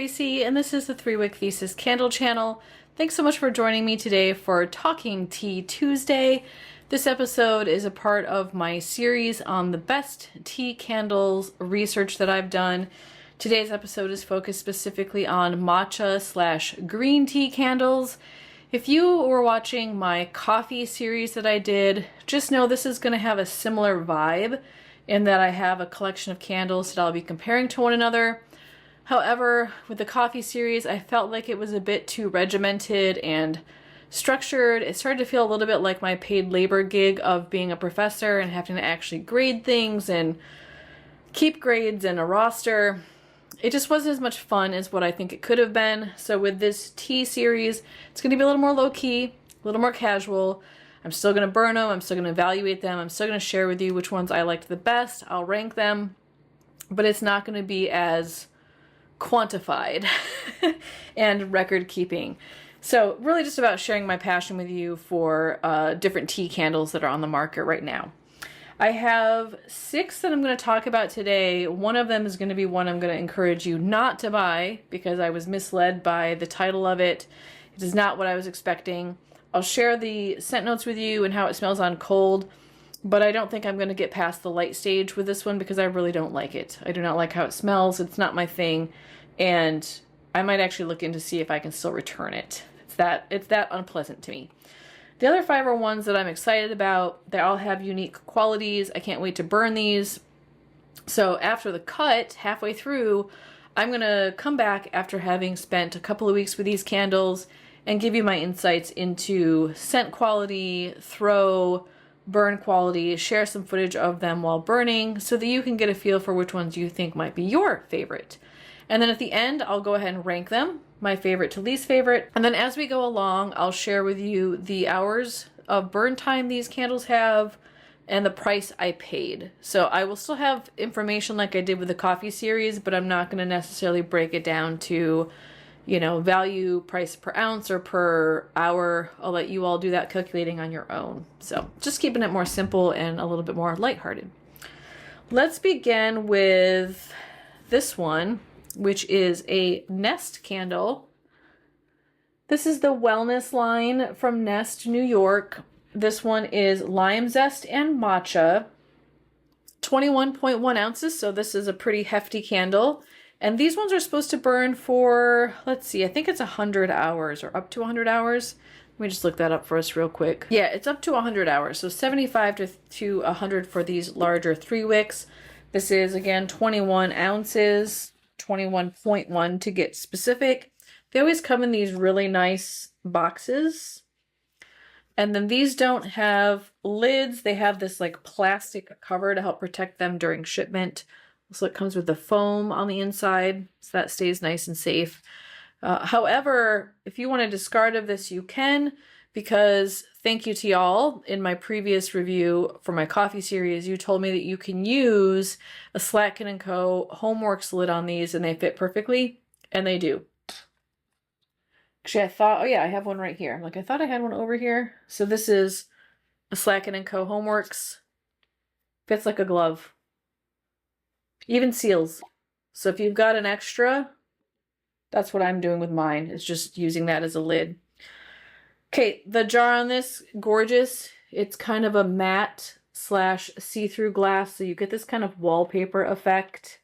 Tracy, and this is the 3-Wick Thesis Candle channel. Thanks so much for joining me today for Talking Tea Tuesday. This episode is a part of my series on the best tea candles research that I've done. Today's episode is focused specifically on matcha/green tea candles. If you were watching my coffee series that I did, just know this is going to have a similar vibe in that I have a collection of candles that I'll be comparing to one another. However, with the coffee series, I felt like it was a bit too regimented and structured. It started to feel a little bit like my paid labor gig of being a professor and having to actually grade things and keep grades and a roster. It just wasn't as much fun as what I think it could have been. So with this tea series, it's going to be a little more low-key, a little more casual. I'm still going to burn them. I'm still going to evaluate them. I'm still going to share with you which ones I liked the best. I'll rank them, but it's not going to be as quantified and record keeping. So really just about sharing my passion with you for different tea candles that are on the market right now. I have 6 that I'm going to talk about today. One of them is going to be one I'm going to encourage you not to buy because I was misled by the title of it. It is not what I was expecting. I'll share the scent notes with you and how it smells on cold, but I don't think I'm going to get past the light stage with this one because I really don't like it. I do not like how it smells. It's not my thing, and I might actually look in to see if I can still return it. It's that unpleasant to me. The other 5 are ones that I'm excited about. They all have unique qualities. I can't wait to burn these. So after the cut, halfway through, I'm going to come back after having spent a couple of weeks with these candles and give you my insights into scent quality, throw, burn quality, share some footage of them while burning so that you can get a feel for which ones you think might be your favorite. And then at the end, I'll go ahead and rank them, my favorite to least favorite. And then as we go along, I'll share with you the hours of burn time these candles have and the price I paid. So I will still have information like I did with the coffee series, but I'm not going to necessarily break it down to, you know, value, price per ounce or per hour. I'll let you all do that calculating on your own. So just keeping it more simple and a little bit more lighthearted. Let's begin with this one, which is a Nest candle. This is the Wellness line from Nest, New York. This one is lime zest and matcha, 21.1 ounces, so this is a pretty hefty candle. And these ones are supposed to burn for, let's see, I think it's 100 hours or up to 100 hours. Let me just look that up for us real quick. Yeah, it's up to 100 hours, so 75 to 100 for these larger 3 wicks. This is, again, 21 ounces. 21.1 to get specific. They always come in these really nice boxes. And then these don't have lids. They have this like plastic cover to help protect them during shipment. So it comes with the foam on the inside, so that stays nice and safe. However, if you want to discard of this, you can, because thank you to y'all. In my previous review for my coffee series, you told me that you can use a Slatkin Co. Homeworx lid on these and they fit perfectly, and they do. Actually, I thought, oh yeah, I have one right here. I thought I had one over here. So this is a Slatkin Co. Homeworx. Fits like a glove. Even seals. So if you've got an extra, that's what I'm doing with mine. It's just using that as a lid. Okay, the jar on this, gorgeous. It's kind of a matte / see-through glass, so you get this kind of wallpaper effect.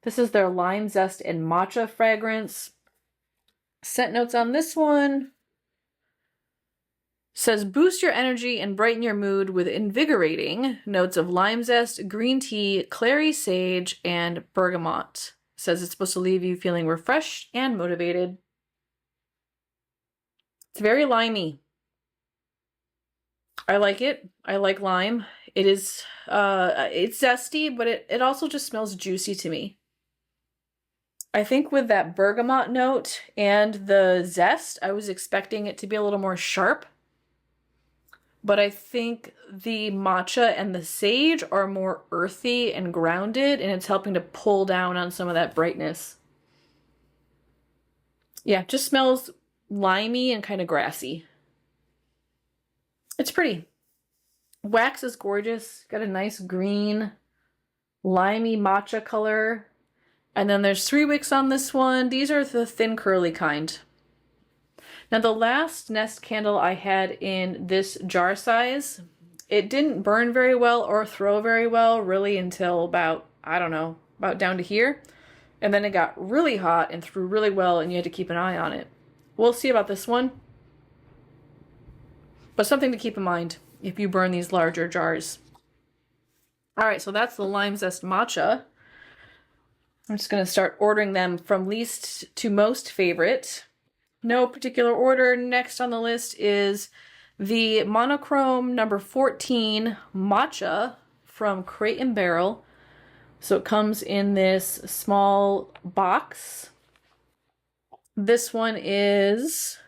This is their lime zest and matcha fragrance. Scent notes on this one says boost your energy and brighten your mood with invigorating notes of lime zest, green tea, clary sage, and bergamot. Says it's supposed to leave you feeling refreshed and motivated. It's very limey. I like it. I like lime. It is, it's zesty, but it also just smells juicy to me. I think with that bergamot note and the zest, I was expecting it to be a little more sharp. But I think the matcha and the sage are more earthy and grounded, and it's helping to pull down on some of that brightness. Yeah, it just smells limey and kind of grassy. It's pretty. Wax is gorgeous. Got a nice green, limey matcha color. And then there's 3 wicks on this one. These are the thin curly kind. Now the last Nest candle I had in this jar size, it didn't burn very well or throw very well really until about, I don't know, about down to here. And then it got really hot and threw really well and you had to keep an eye on it. We'll see about this one. But something to keep in mind if you burn these larger jars. All right, so that's the Lime Zest Matcha. I'm just going to start ordering them from least to most favorite. No particular order. Next on the list is the Monochrome number 14 Matcha from Crate & Barrel. So it comes in this small box. This one is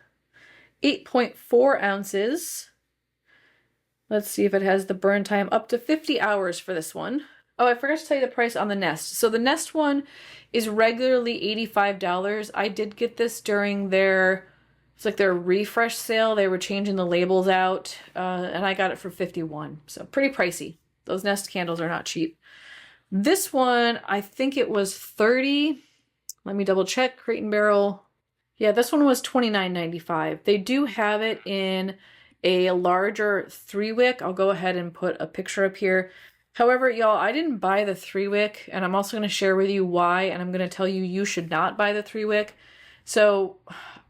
8.4 ounces. Let's see if it has the burn time. Up to 50 hours for this one. Oh, I forgot to tell you the price on the Nest. So the Nest one is regularly $85. I did get this during their, it's like their refresh sale. They were changing the labels out, and I got it for $51. So pretty pricey. Those Nest candles are not cheap. This one, I think it was $30. Let me double check. Crate & Barrel. Yeah, this one was $29.95. They do have it in a larger 3 wick. I'll go ahead and put a picture up here. However, y'all, I didn't buy the 3 wick, and I'm also going to share with you why, and I'm going to tell you you should not buy the 3 wick. So,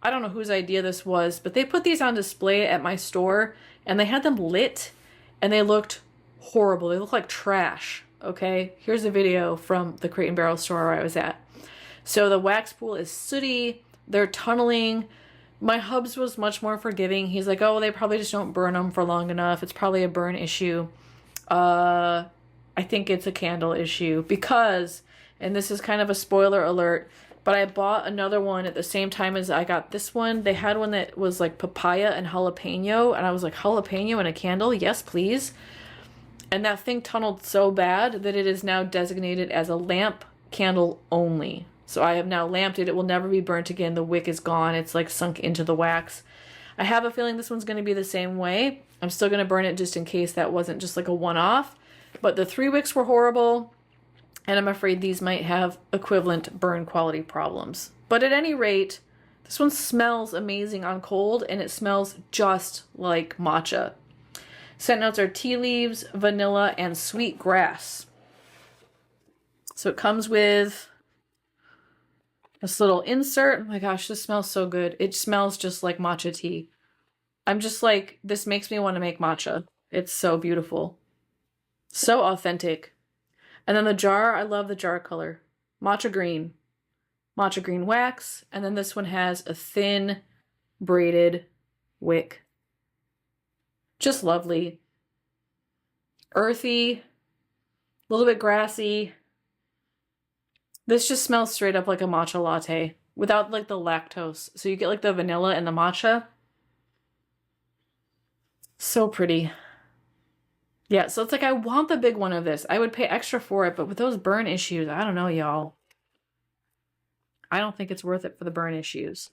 I don't know whose idea this was, but they put these on display at my store, and they had them lit, and they looked horrible. They looked like trash, okay? Here's a video from the Crate & Barrel store where I was at. So the wax pool is sooty, they're tunneling. My hubs was much more forgiving. He's like, oh, they probably just don't burn them for long enough. It's probably a burn issue. I think it's a candle issue because, and this is kind of a spoiler alert, but I bought another one at the same time as I got this one. They had one that was like papaya and jalapeno, and I was like, jalapeno in a candle? Yes, please. And that thing tunneled so bad that it is now designated as a lamp candle only. So I have now lamped it. It will never be burnt again. The wick is gone. It's like sunk into the wax. I have a feeling this one's going to be the same way. I'm still going to burn it just in case that wasn't just like a one-off. But the 3 wicks were horrible, and I'm afraid these might have equivalent burn quality problems. But at any rate, this one smells amazing on cold, and it smells just like matcha. Scent notes are tea leaves, vanilla, and sweet grass. So it comes with this little insert. Oh my gosh, this smells so good. It smells just like matcha tea. I'm just like, this makes me want to make matcha. It's so beautiful. So authentic. And then the jar, I love the jar color. Matcha green wax. And then this one has a thin braided wick. Just lovely. Earthy. A little bit grassy. This just smells straight up like a matcha latte without like the lactose. So you get like the vanilla and the matcha. So pretty. Yeah, so it's like I want the big one of this. I would pay extra for it, but with those burn issues, I don't know, y'all. I don't think it's worth it for the burn issues.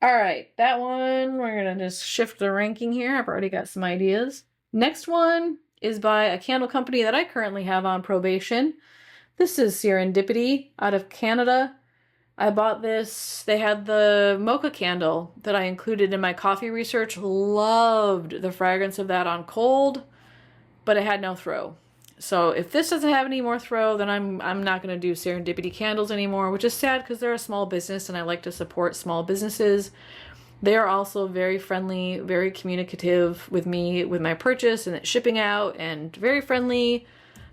All right, that one, we're going to just shift the ranking here. I've already got some ideas. Next one is by a candle company that I currently have on probation. This is Serendipity out of Canada. I bought this. They had the mocha candle that I included in my coffee research. Loved the fragrance of that on cold, but it had no throw. So if this doesn't have any more throw, then I'm not going to do Serendipity candles anymore, which is sad because they're a small business and I like to support small businesses. They are also very friendly, very communicative with me with my purchase and shipping out, and very friendly,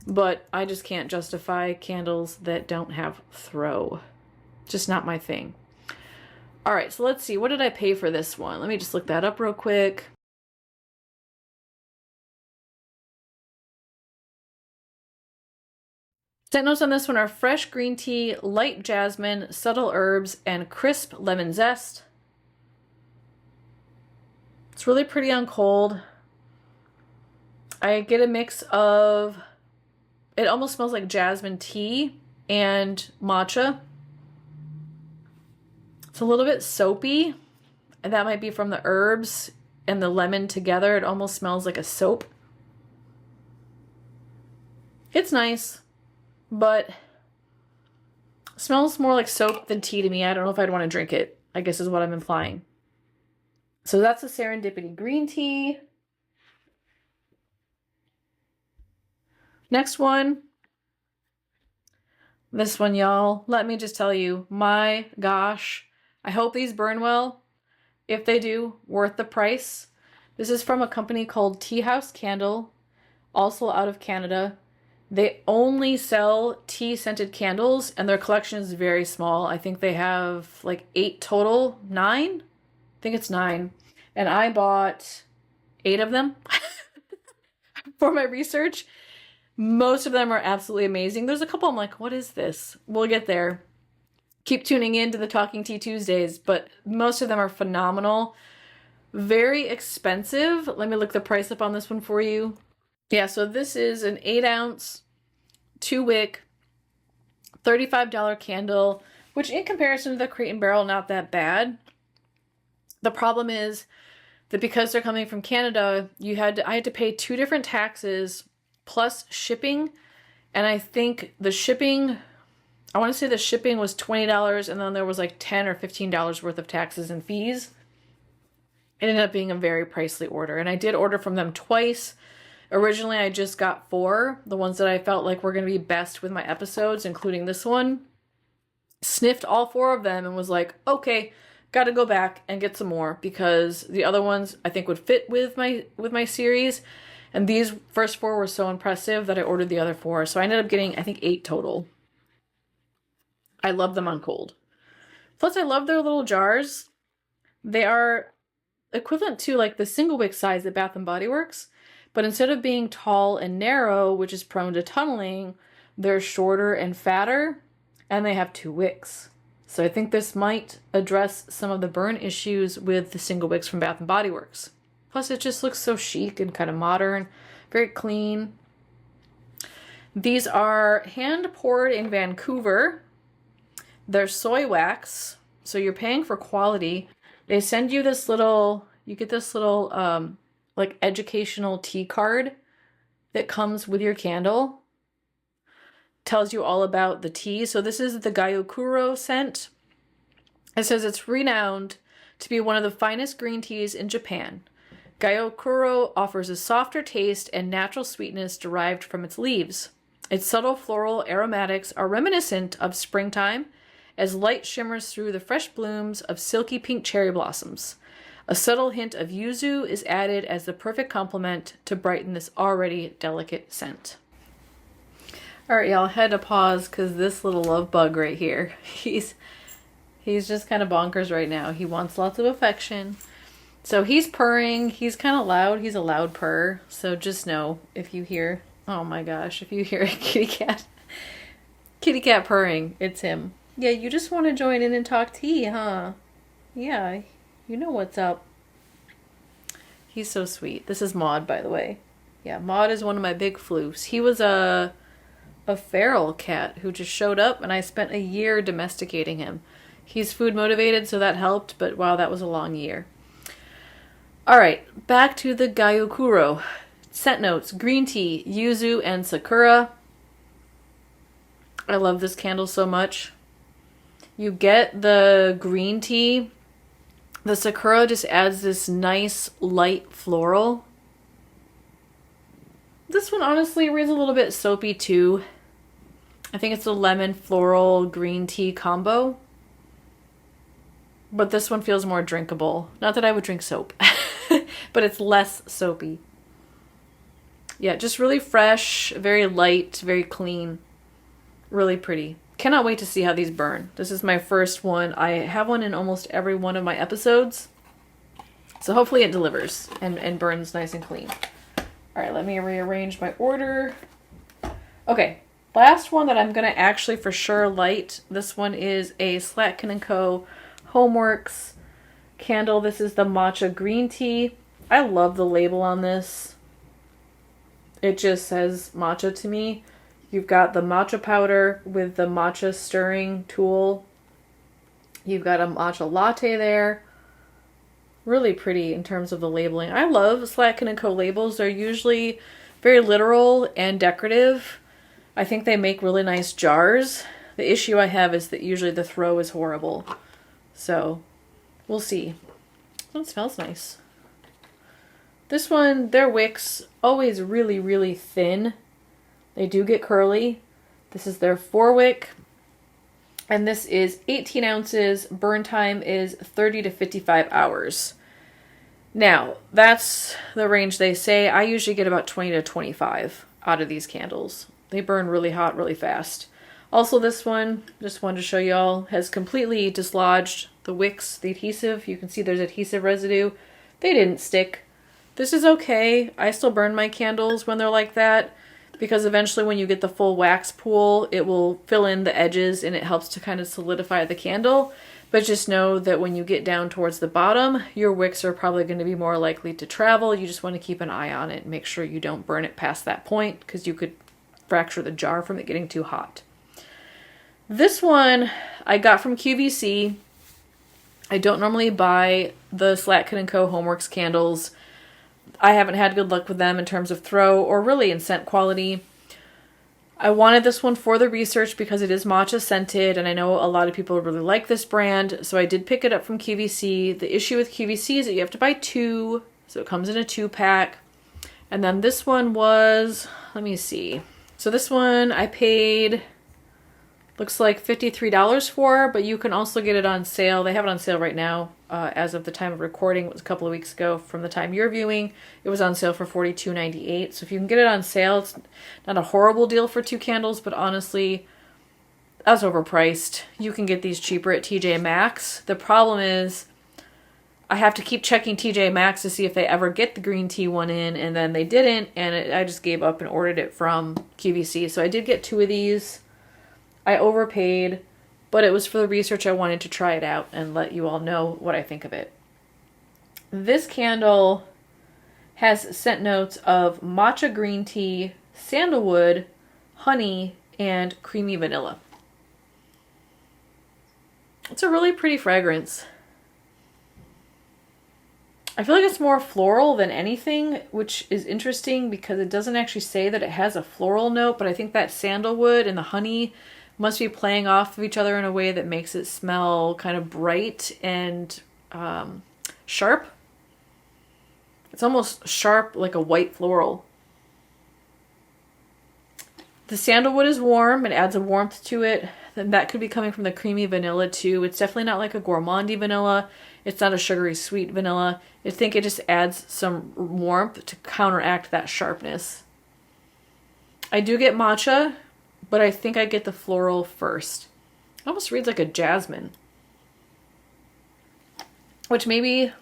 but I just can't justify candles that don't have throw. Just not my thing. All right, so let's see. What did I pay for this one? Let me just look that up real quick. Scent notes on this one are fresh green tea, light jasmine, subtle herbs, and crisp lemon zest. It's really pretty on cold. I get a mix of, it almost smells like jasmine tea and matcha. It's a little bit soapy, and that might be from the herbs and the lemon together. It almost smells like a soap. It's nice, but Smells more like soap than tea to me. I don't know if I'd want to drink it, I guess is what I'm implying. So that's the Serendipity Green Tea. Next one. This one, y'all. Let me just tell you, my gosh. I hope these burn well. If they do, worth the price. This is from a company called Tea House Candle, also out of Canada. They only sell tea-scented candles, and their collection is very small. I think they have like 8 total. 9? I think it's 9. And I bought 8 of them for my research. Most of them are absolutely amazing. There's a couple I'm like, what is this? We'll get there. Keep tuning in to the Talking Tea Tuesdays, but most of them are phenomenal. Very expensive. Let me look the price up on this one for you. Yeah, so this is an 8-ounce, 2-wick, $35 candle, which in comparison to the Crate & Barrel, not that bad. The problem is that because they're coming from Canada, I had to pay 2 different taxes plus shipping, and I think the shipping, I want to say the shipping was $20, and then there was like $10 or $15 worth of taxes and fees. It ended up being a very pricey order, and I did order from them twice. Originally, I just got 4, the ones that I felt like were going to be best with my episodes, including this one. Sniffed all 4 of them and was like, okay, got to go back and get some more, because the other ones I think would fit with my series, and these first 4 were so impressive that I ordered the other 4. So I ended up getting, I think, 8 total. I love them on cold. Plus, I love their little jars. They are equivalent to like the single wick size at Bath & Body Works, but instead of being tall and narrow, which is prone to tunneling, they're shorter and fatter, and they have 2 wicks. So I think this might address some of the burn issues with the single wicks from Bath & Body Works. Plus, it just looks so chic and kind of modern, very clean. These are hand poured in Vancouver. They're soy wax, so you're paying for quality. They send you this little, you get this little like educational tea card that comes with your candle. Tells you all about the tea. So this is the Gyokuro scent. It says it's renowned to be one of the finest green teas in Japan. Gyokuro offers a softer taste and natural sweetness derived from its leaves. Its subtle floral aromatics are reminiscent of springtime as light shimmers through the fresh blooms of silky pink cherry blossoms. A subtle hint of yuzu is added as the perfect complement to brighten this already delicate scent. All right, y'all, I had to pause because this little love bug right here, he's just kind of bonkers right now. He wants lots of affection. So he's purring. He's kind of loud. He's a loud purr. So just know if you hear, oh my gosh, if you hear a kitty cat purring, it's him. Yeah, you just want to join in and talk tea, huh? Yeah, you know what's up. He's so sweet. This is Maud, by the way. Yeah, Maud is one of my big floofs. He was a feral cat who just showed up, and I spent a year domesticating him. He's food motivated, so that helped, but wow, that was a long year. All right, back to the Gyokuro. Scent notes: green tea, yuzu, and sakura. I love this candle so much. You get the green tea. The sakura just adds this nice light floral. This one honestly is a little bit soapy too. I think it's a lemon floral green tea combo. But this one feels more drinkable. Not that I would drink soap, but it's less soapy. Yeah, just really fresh, very light, very clean, really pretty. Cannot wait to see how these burn. This is my first one. I have one in almost every one of my episodes. So hopefully it delivers and burns nice and clean. All right, let me rearrange my order. Okay, last one that I'm going to actually for sure light. This one is a Slatkin Co. Homeworx candle. This is the Matcha Green Tea. I love the label on this. It just says matcha to me. You've got the matcha powder with the matcha stirring tool. You've got a matcha latte there. Really pretty in terms of the labeling. I love Slatkin Co. labels. They're usually very literal and decorative. I think they make really nice jars. The issue I have is that usually the throw is horrible. So, we'll see. Oh, it smells nice. This one, their wicks, always really, really thin. They do get curly. This is their 4-wick. And this is 18 ounces. Burn time is 30 to 55 hours. Now, that's the range they say. I usually get about 20 to 25 out of these candles. They burn really hot, really fast. Also, this one, just wanted to show y'all, has completely dislodged the wicks, the adhesive. You can see there's adhesive residue. They didn't stick. This is okay. I still burn my candles when they're like that, because eventually when you get the full wax pool, it will fill in the edges and it helps to kind of solidify the candle. But just know that when you get down towards the bottom, your wicks are probably going to be more likely to travel. You just want to keep an eye on it and make sure you don't burn it past that point, because you could fracture the jar from it getting too hot. This one I got from QVC. I don't normally buy the Slatkin Co. Homeworx candles. I haven't had good luck with them in terms of throw or really in scent quality. I wanted this one for the research because it is matcha scented, and I know a lot of people really like this brand, so I did pick it up from QVC. The issue with QVC is that you have to buy 2, so it comes in a 2-pack. And then this one was, let me see. So this one I paid, looks like $53 for, but you can also get it on sale. They have it on sale right now. As of the time of recording, it was a couple of weeks ago from the time you're viewing. It was on sale for $42.98. So if you can get it on sale, it's not a horrible deal for 2 candles, but honestly, that's overpriced. You can get these cheaper at TJ Maxx. The problem is I have to keep checking TJ Maxx to see if they ever get the green tea one in, and then they didn't, and I just gave up and ordered it from QVC. So I did get 2 of these. I overpaid, but it was for the research. I wanted to try it out and let you all know what I think of it. This candle has scent notes of matcha green tea, sandalwood, honey, and creamy vanilla. It's a really pretty fragrance. I feel like it's more floral than anything, which is interesting because it doesn't actually say that it has a floral note, but I think that sandalwood and the honey must be playing off of each other in a way that makes it smell kind of bright and sharp. It's almost sharp, like a white floral. The sandalwood is warm. It adds a warmth to it. Then that could be coming from the creamy vanilla too. It's definitely not like a gourmandy vanilla. It's not a sugary sweet vanilla. I think it just adds some warmth to counteract that sharpness. I do get matcha, but I think I get the floral first. It almost reads like a jasmine. Which maybe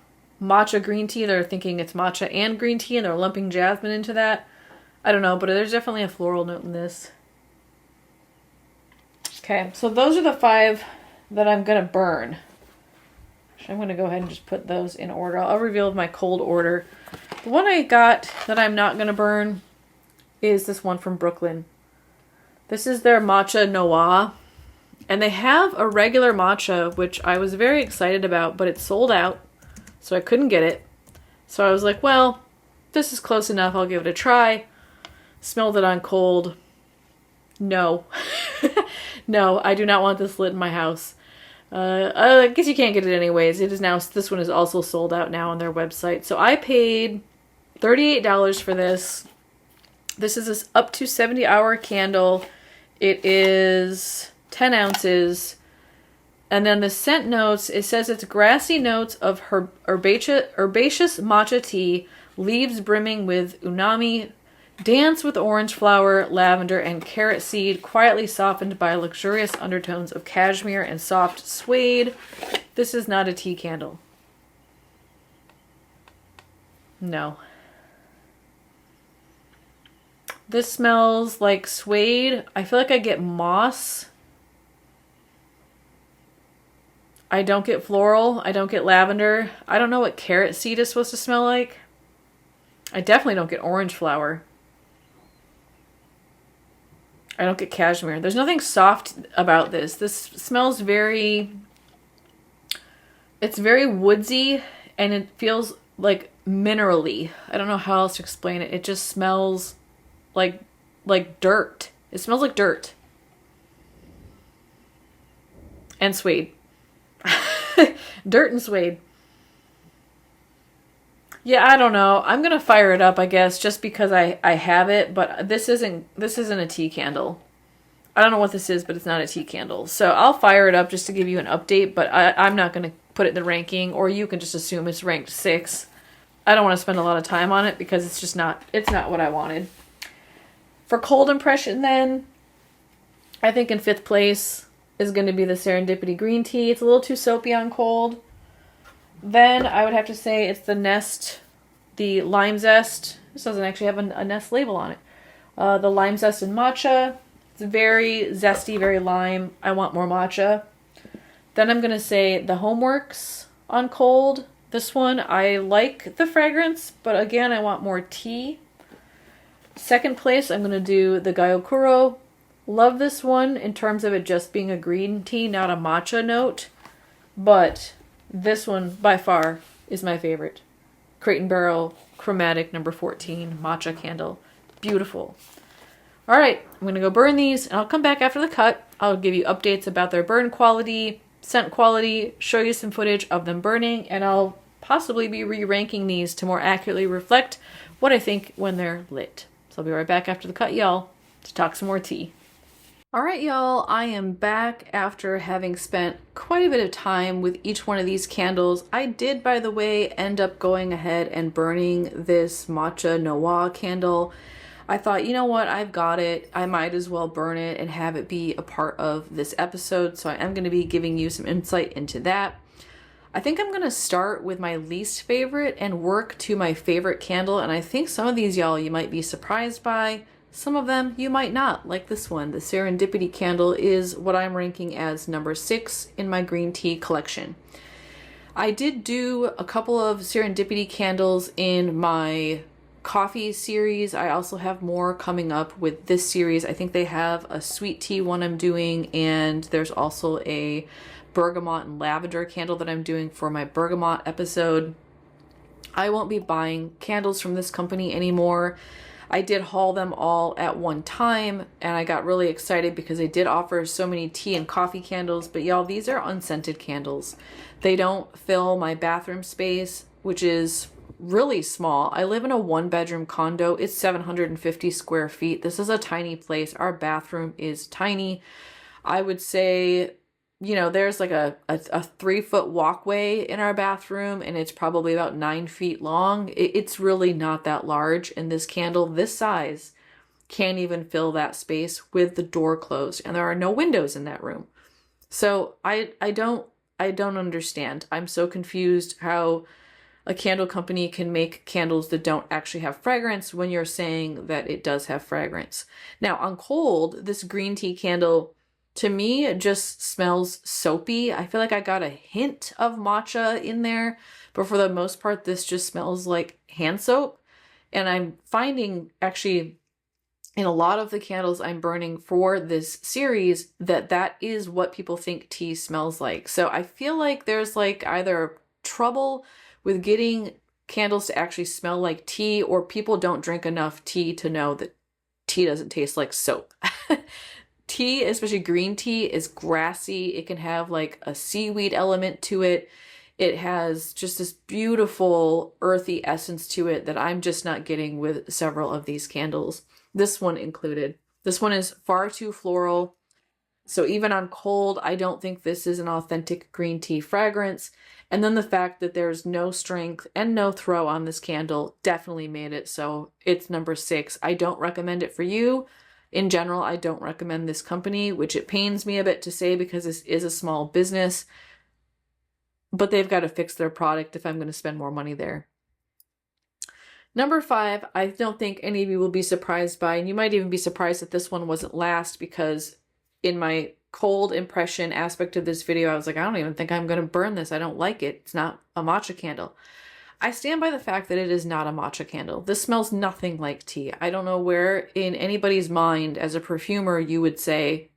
matcha green tea, they're thinking it's matcha and green tea and they're lumping jasmine into that. I don't know, but there's definitely a floral note in this. Okay, so those are the 5 that I'm going to burn. I'm going to go ahead and just put those in order. I'll reveal my cold order. The one I got that I'm not going to burn is this one from Brooklyn. This is their Matcha Noir. And they have a regular matcha, which I was very excited about, but it's sold out, so I couldn't get it. So I was like, well, this is close enough. I'll give it a try. Smelled it on cold. No. No, I do not want this lit in my house. I guess you can't get it anyways. It is now, this one is also sold out now on their website. So I paid $38 for this. This is this up to 70-hour candle. It is 10 ounces. And then the scent notes, it says it's grassy notes of herbaceous matcha tea, leaves brimming with unami, dance with orange flower, lavender, and carrot seed, quietly softened by luxurious undertones of cashmere and soft suede. This is not a tea candle. No. This smells like suede. I feel like I get moss. I don't get floral. I don't get lavender. I don't know what carrot seed is supposed to smell like. I definitely don't get orange flower. I don't get cashmere. There's nothing soft about this. This smells very... It's very woodsy, and it feels like minerally. I don't know how else to explain it. It just smells like dirt. It smells like dirt. And suede. Dirt and suede. Yeah, I don't know. I'm gonna fire it up, I guess, just because I have it, but this isn't a tea candle. I don't know what this is, but it's not a tea candle. So I'll fire it up just to give you an update, but I'm not gonna put it in the ranking, or you can just assume it's ranked 6. I don't want to spend a lot of time on it because it's not what I wanted. For cold impression then, I think in 5th place is going to be the Serendipity Green Tea. It's a little too soapy on cold. Then I would have to say it's the Nest, the Lime Zest. This doesn't actually have a Nest label on it. The Lime Zest and Matcha. It's very zesty, very lime. I want more matcha. Then I'm going to say the Homeworx on cold. This one, I like the fragrance, but again, I want more tea. 2nd place, I'm going to do the Gyokuro. Love this one in terms of it just being a green tea, not a matcha note. But this one, by far, is my favorite. Crate and Barrel Chromatic number 14 matcha candle. Beautiful. All right, I'm going to go burn these, and I'll come back after the cut. I'll give you updates about their burn quality, scent quality, show you some footage of them burning, and I'll possibly be re-ranking these to more accurately reflect what I think when they're lit. So I'll be right back after the cut, y'all, to talk some more tea. All right, y'all, I am back after having spent quite a bit of time with each one of these candles. I did, by the way, end up going ahead and burning this Matcha Noir candle. I thought, you know what, I've got it. I might as well burn it and have it be a part of this episode. So I am going to be giving you some insight into that. I think I'm going to start with my least favorite and work to my favorite candle. And I think some of these, y'all, you might be surprised by. Some of them you might not, like this one. The Serendipity candle is what I'm ranking as number 6 in my green tea collection. I did do a couple of Serendipity candles in my coffee series. I also have more coming up with this series. I think they have a sweet tea one I'm doing, and there's also a bergamot and lavender candle that I'm doing for my bergamot episode. I won't be buying candles from this company anymore. I did haul them all at one time, and I got really excited because they did offer so many tea and coffee candles, but y'all, these are unscented candles. They don't fill my bathroom space, which is really small. I live in a 1-bedroom condo. It's 750 square feet. This is a tiny place. Our bathroom is tiny. I would say, you know, there's like a 3-foot walkway in our bathroom, and it's probably about 9 feet long. It's really not that large, and this candle this size can't even fill that space with the door closed, and there are no windows in that room. So I don't understand. I'm so confused how a candle company can make candles that don't actually have fragrance when you're saying that it does have fragrance. Now on cold, this green tea candle, to me, it just smells soapy. I feel like I got a hint of matcha in there, but for the most part, this just smells like hand soap. And I'm finding actually in a lot of the candles I'm burning for this series that is what people think tea smells like. So I feel like there's like either trouble with getting candles to actually smell like tea, or people don't drink enough tea to know that tea doesn't taste like soap. Tea, especially green tea, is grassy. It can have like a seaweed element to it. It has just this beautiful earthy essence to it that I'm just not getting with several of these candles. This one included. This one is far too floral. So even on cold, I don't think this is an authentic green tea fragrance. And then the fact that there's no strength and no throw on this candle definitely made it so it's number 6. I don't recommend it for you. In general, I don't recommend this company, which it pains me a bit to say because this is a small business. But they've got to fix their product if I'm going to spend more money there. Number 5, I don't think any of you will be surprised by, and you might even be surprised that this one wasn't last, because in my cold impression aspect of this video, I was like, I don't even think I'm going to burn this. I don't like it. It's not a matcha candle. I stand by the fact that it is not a matcha candle. This smells nothing like tea. I don't know where in anybody's mind as a perfumer you would say,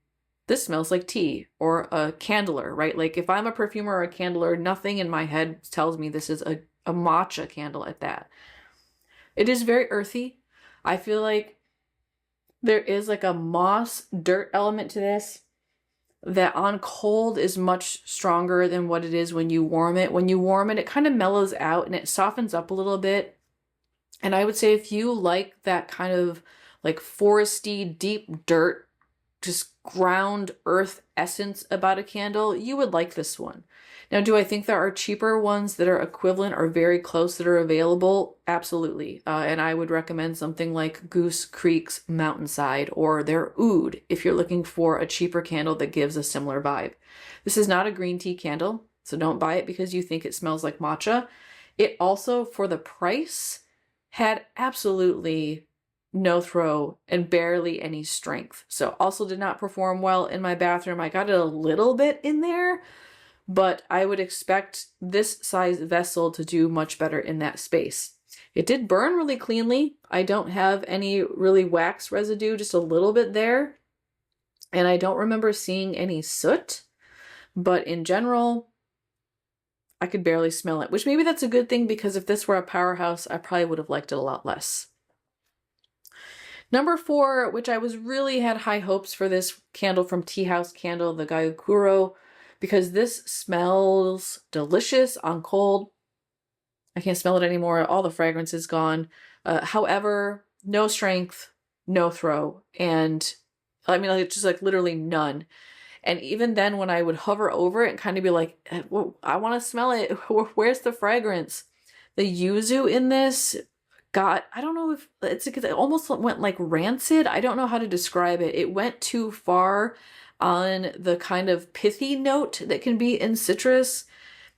this smells like tea, or a candler, right? Like if I'm a perfumer or a candler, nothing in my head tells me this is a matcha candle at that. It is very earthy. I feel like there is like a moss dirt element to this. that on cold is much stronger than what it is when you warm it. When you warm it, it kind of mellows out and it softens up a little bit. And I would say if you like that kind of like foresty, deep dirt, just ground earth essence about a candle, you would like this one. Now, do I think there are cheaper ones that are equivalent or very close that are available? Absolutely. And I would recommend something like Goose Creek's Mountainside or their Oud if you're looking for a cheaper candle that gives a similar vibe. This is not a green tea candle, so don't buy it because you think it smells like matcha. It also, for the price, had absolutely no throw and barely any strength. So also did not perform well in my bathroom. I got it a little bit in there, but I would expect this size vessel to do much better in that space. It did burn really cleanly. I don't have any really wax residue, just a little bit there. And I don't remember seeing any soot, but in general, I could barely smell it, which maybe that's a good thing because if this were a powerhouse, I probably would have liked it a lot less. Number 4, which I was really had high hopes for this candle from Tea House Candle, the Gyokuro, because this smells delicious on cold. I can't smell it anymore. All the fragrance is gone. However, no strength, no throw. And I mean, it's just like literally none. And even then when I would hover over it and kind of be like, I want to smell it. Where's the fragrance? The yuzu in this I don't know if it almost went like rancid. I don't know how to describe it. It went too far on the kind of pithy note that can be in citrus.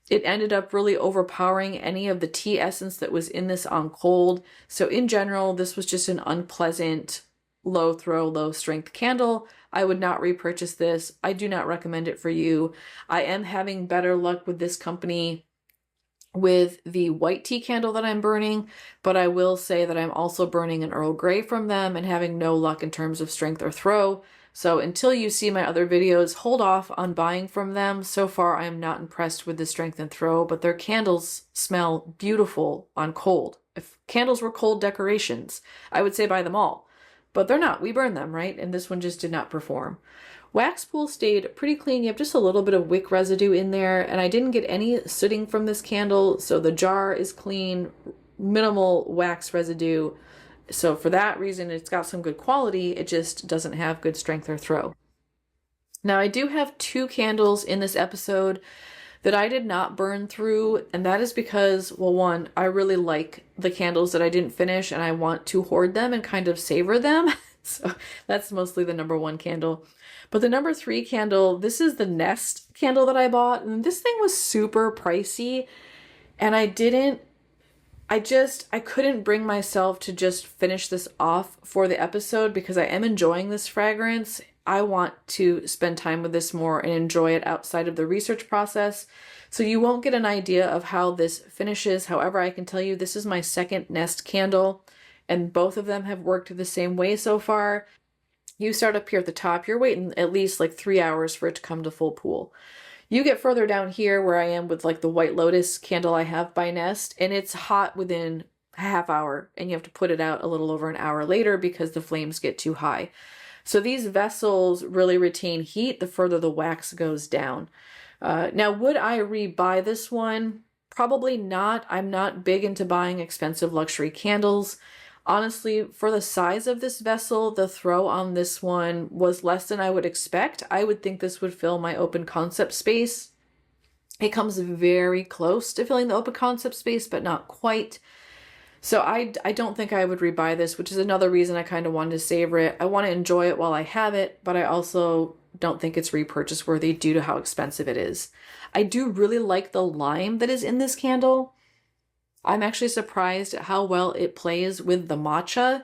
It ended up really overpowering any of the tea essence that was in this on cold. So in general, this was just an unpleasant, low throw, low strength candle. I would not repurchase this. I do not recommend it for you. I am having better luck with this company with the white tea candle that I'm burning, but I will say that I'm also burning an Earl Grey from them and having no luck in terms of strength or throw. So until you see my other videos, hold off on buying from them. So far, I am not impressed with the strength and throw, but their candles smell beautiful on cold. If candles were cold decorations, I would say buy them all, but they're not. We burn them, right? And this one just did not perform. Wax pool stayed pretty clean. You have just a little bit of wick residue in there, and I didn't get any sooting from this candle, so the jar is clean, minimal wax residue. So for that reason, it's got some good quality. It just doesn't have good strength or throw. Now, I do have 2 candles in this episode that I did not burn through, and that is because, well, one, I really like the candles that I didn't finish, and I want to hoard them and kind of savor them. So that's mostly the number 1 candle. But the number 3 candle, this is the Nest candle that I bought, and this thing was super pricey, and I couldn't bring myself to just finish this off for the episode because I am enjoying this fragrance. I want to spend time with this more and enjoy it outside of the research process. So you won't get an idea of how this finishes. However, I can tell you this is my second Nest candle, and both of them have worked the same way so far. You start up here at the top, you're waiting at least like 3 hours for it to come to full pool. You get further down here where I am with like the White Lotus candle I have by Nest, and it's hot within a half hour, and you have to put it out a little over an hour later because the flames get too high. So these vessels really retain heat the further the wax goes down. Now, would I rebuy this one? Probably not. I'm not big into buying expensive luxury candles. Honestly, for the size of this vessel, the throw on this one was less than I would expect. I would think this would fill my open concept space. It comes very close to filling the open concept space, but not quite. So I don't think I would rebuy this, which is another reason I kind of wanted to savor it. I want to enjoy it while I have it, but I also don't think it's repurchase worthy due to how expensive it is. I do really like the lime that is in this candle. I'm actually surprised at how well it plays with the matcha.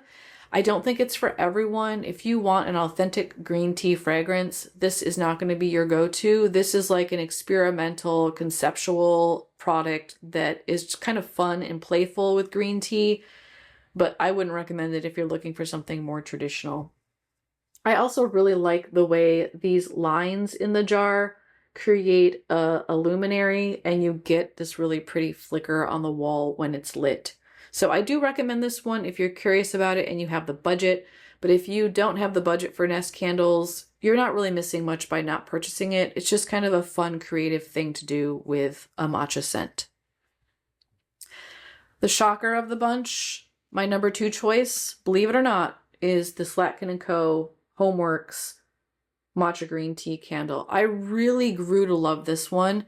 I don't think it's for everyone. If you want an authentic green tea fragrance, this is not going to be your go-to. This is like an experimental, conceptual product that is kind of fun and playful with green tea, but I wouldn't recommend it if you're looking for something more traditional. I also really like the way these lines in the jar create a luminary, and you get this really pretty flicker on the wall when it's lit. So I do recommend this one if you're curious about it and you have the budget, but if you don't have the budget for Nest candles, you're not really missing much by not purchasing it. It's just kind of a fun, creative thing to do with a matcha scent. The shocker of the bunch, my number 2 choice, believe it or not, is the Slatkin Co. Homeworx Matcha Green Tea Candle. I really grew to love this one.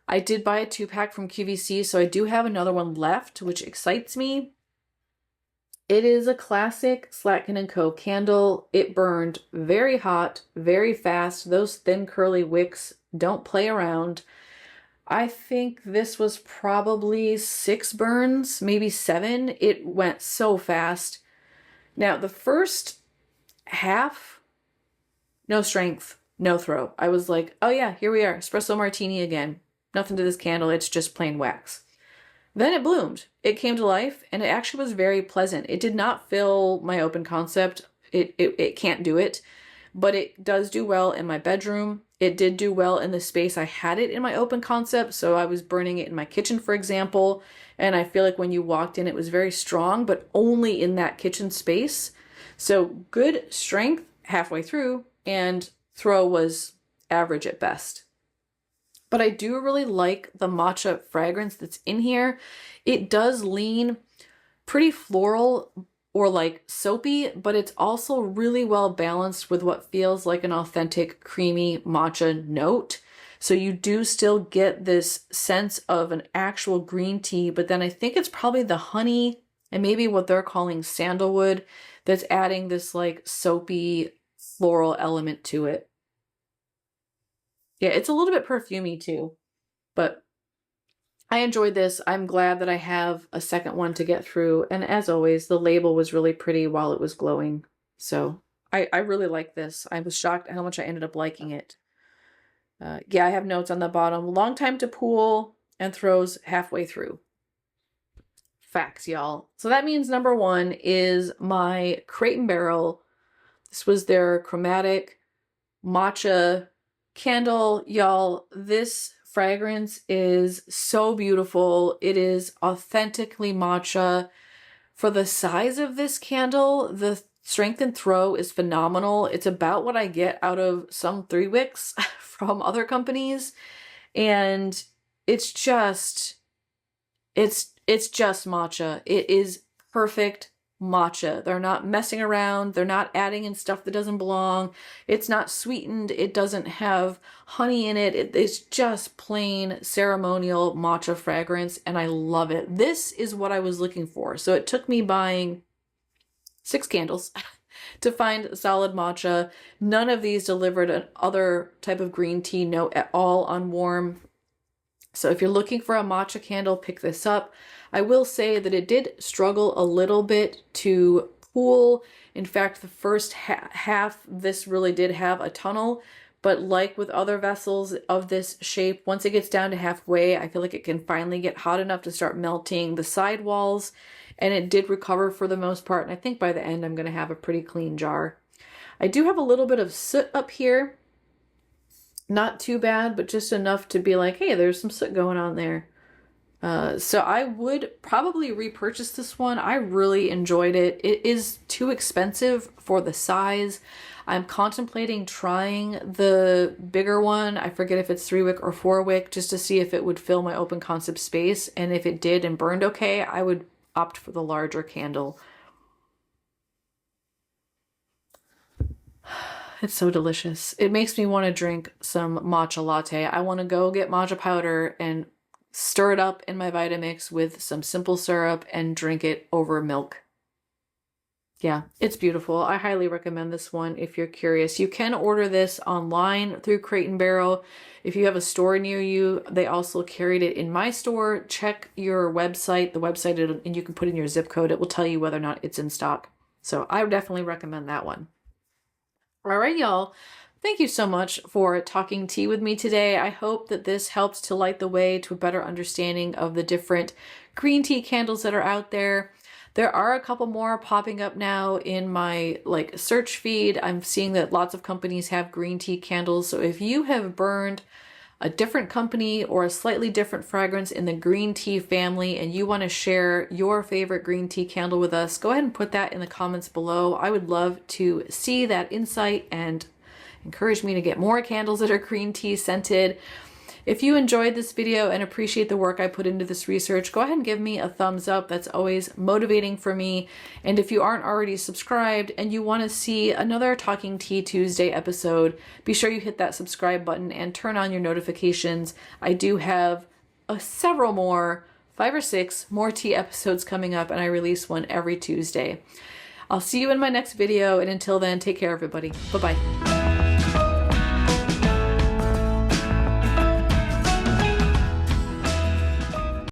I did buy a 2-pack from QVC, so I do have another one left, which excites me. It is a classic Slatkin Co. candle. It burned very hot, very fast. Those thin curly wicks don't play around. I think this was probably 6 burns, maybe 7. It went so fast. Now, the first half, no strength, no throw. I was like, oh yeah, here we are, espresso martini again. Nothing to this candle, it's just plain wax. Then it bloomed. It came to life, and it actually was very pleasant. It did not fill my open concept. It can't do it, but it does do well in my bedroom. It did do well in the space I had it in my open concept, so I was burning it in my kitchen, for example, and I feel like when you walked in, it was very strong, but only in that kitchen space. So good strength halfway through, and throw was average at best. But I do really like the matcha fragrance that's in here. It does lean pretty floral or like soapy, but it's also really well balanced with what feels like an authentic creamy matcha note. So you do still get this sense of an actual green tea, but then I think it's probably the honey and maybe what they're calling sandalwood that's adding this like soapy floral element to it. Yeah, it's a little bit perfumey too, but I enjoyed this. I'm glad that I have a second one to get through. And as always, the label was really pretty while it was glowing. So I really like this. I was shocked at how much I ended up liking it. Yeah, I have notes on the bottom. Long time to pool and throws halfway through. Facts, y'all. So that means number 1 is my Crate & Barrel. This was their chromatic matcha candle. Y'all, this fragrance is so beautiful. It is authentically matcha. For the size of this candle, the strength and throw is phenomenal. It's about what I get out of some 3 wicks from other companies. And it's just matcha. It is perfect matcha. They're not messing around. They're not adding in stuff that doesn't belong. It's not sweetened. It doesn't have honey in it. It's just plain ceremonial matcha fragrance, and I love it. This is what I was looking for. So it took me buying 6 candles to find solid matcha. None of these delivered an other type of green tea note at all on warm. So if you're looking for a matcha candle, pick this up. I will say that it did struggle a little bit to cool. In fact, the first half, this really did have a tunnel, but like with other vessels of this shape, once it gets down to halfway, I feel like it can finally get hot enough to start melting the side walls, and it did recover for the most part, and I think by the end I'm going to have a pretty clean jar. I do have a little bit of soot up here. Not too bad, but just enough to be like, hey, there's some soot going on there. So I would probably repurchase this one. I really enjoyed it. It is too expensive for the size. I'm contemplating trying the bigger one. I forget if it's 3-wick or 4-wick, just to see if it would fill my open concept space. And if it did and burned okay, I would opt for the larger candle. It's so delicious. It makes me want to drink some matcha latte. I want to go get matcha powder and stir it up in my Vitamix with some simple syrup and drink it over milk. Yeah, it's beautiful. I highly recommend this one if you're curious. You can order this online through Crate & Barrel. If you have a store near you, they also carried it in my store. Check your website, the website, and you can put in your zip code. It will tell you whether or not it's in stock. So I would definitely recommend that one. All right, y'all. Thank you so much for talking tea with me today. I hope that this helps to light the way to a better understanding of the different green tea candles that are out there. There are a couple more popping up now in my search feed. I'm seeing that lots of companies have green tea candles. So if you have burned a different company or a slightly different fragrance in the green tea family and you want to share your favorite green tea candle with us, go ahead and put that in the comments below. I would love to see that insight and encouraged me to get more candles that are green tea scented. If you enjoyed this video and appreciate the work I put into this research, go ahead and give me a thumbs up. That's always motivating for me. And if you aren't already subscribed and you want to see another Talking Tea Tuesday episode, be sure you hit that subscribe button and turn on your notifications. I do have several more, 5 or 6 more tea episodes coming up, and I release one every Tuesday. I'll see you in my next video, and until then, take care, everybody. Bye-bye.